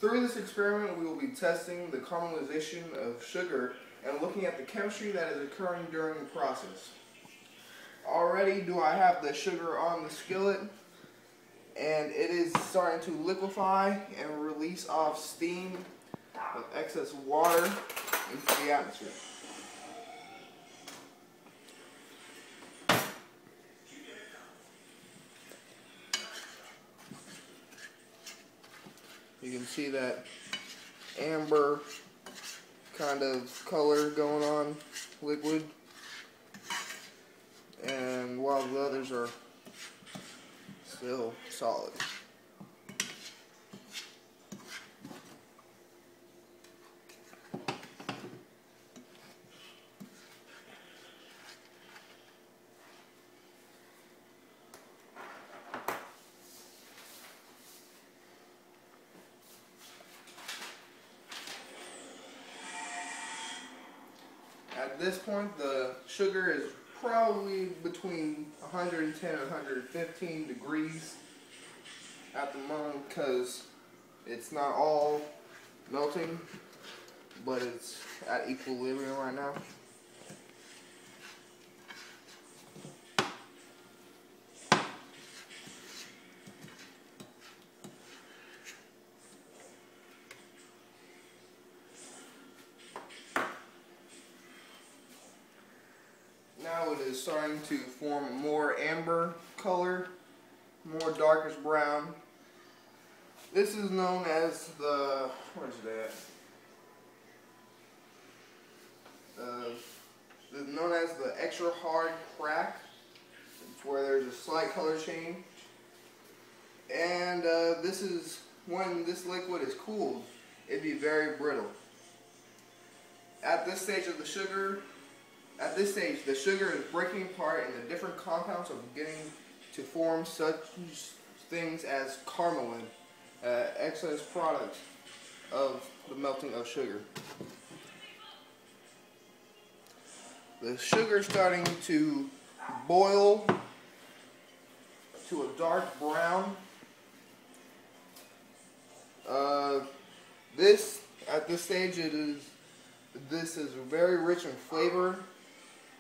Through this experiment, we will be testing the caramelization of sugar and looking at the chemistry that is occurring during the process. Already do I have the sugar on the skillet, and it is starting to liquefy and release off steam of excess water into the atmosphere. You can see that amber kind of color going on, liquid, and while the others are still solid. At this point, the sugar is probably between 110 and 115 degrees at the moment because it's not all melting, but it's at equilibrium right now. Now it is starting to form a more amber color, more darkish brown. This is known as the, where's that? It's known as the extra hard crack. It's where there's a slight color change. And this is when this liquid is cooled, it'd be very brittle. At this stage of the sugar, the sugar is breaking apart and the different compounds are beginning to form such things as carmelin, excess product of the melting of sugar. The sugar is starting to boil to a dark brown. At this stage, this is very rich in flavor,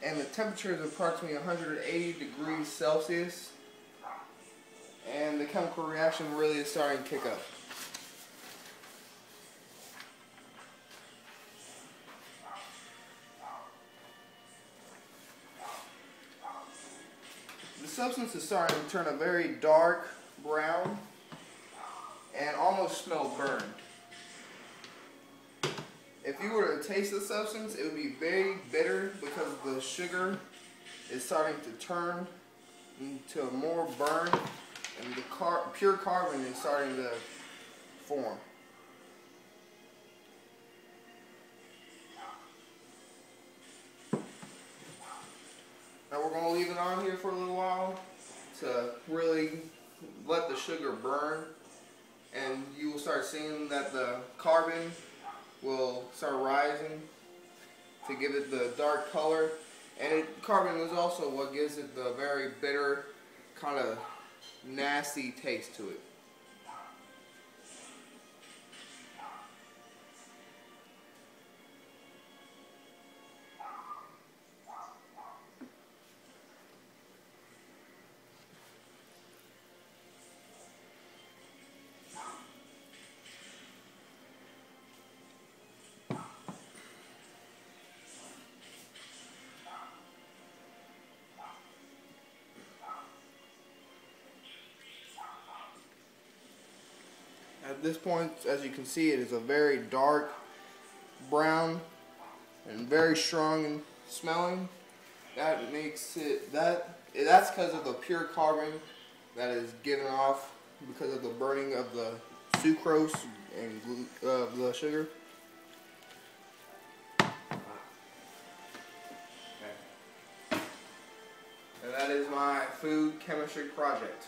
and the temperature is approximately 180 degrees Celsius, and the chemical reaction really is starting to kick up. The substance is starting to turn a very dark brown and almost smell burned. If you were to taste the substance, it would be very bitter because the sugar is starting to turn into more burn, and the pure carbon is starting to form. Now we're going to leave it on here for a little while to really let the sugar burn, and you will start seeing that the carbon will start rising to give it the dark color, and carbon is also what gives it the very bitter, kind of nasty taste to it. At this point, as you can see, it is a very dark brown and very strong in smelling. That makes it that's because of the pure carbon that is given off because of the burning of the sucrose and the sugar. Okay. And that is my food chemistry project.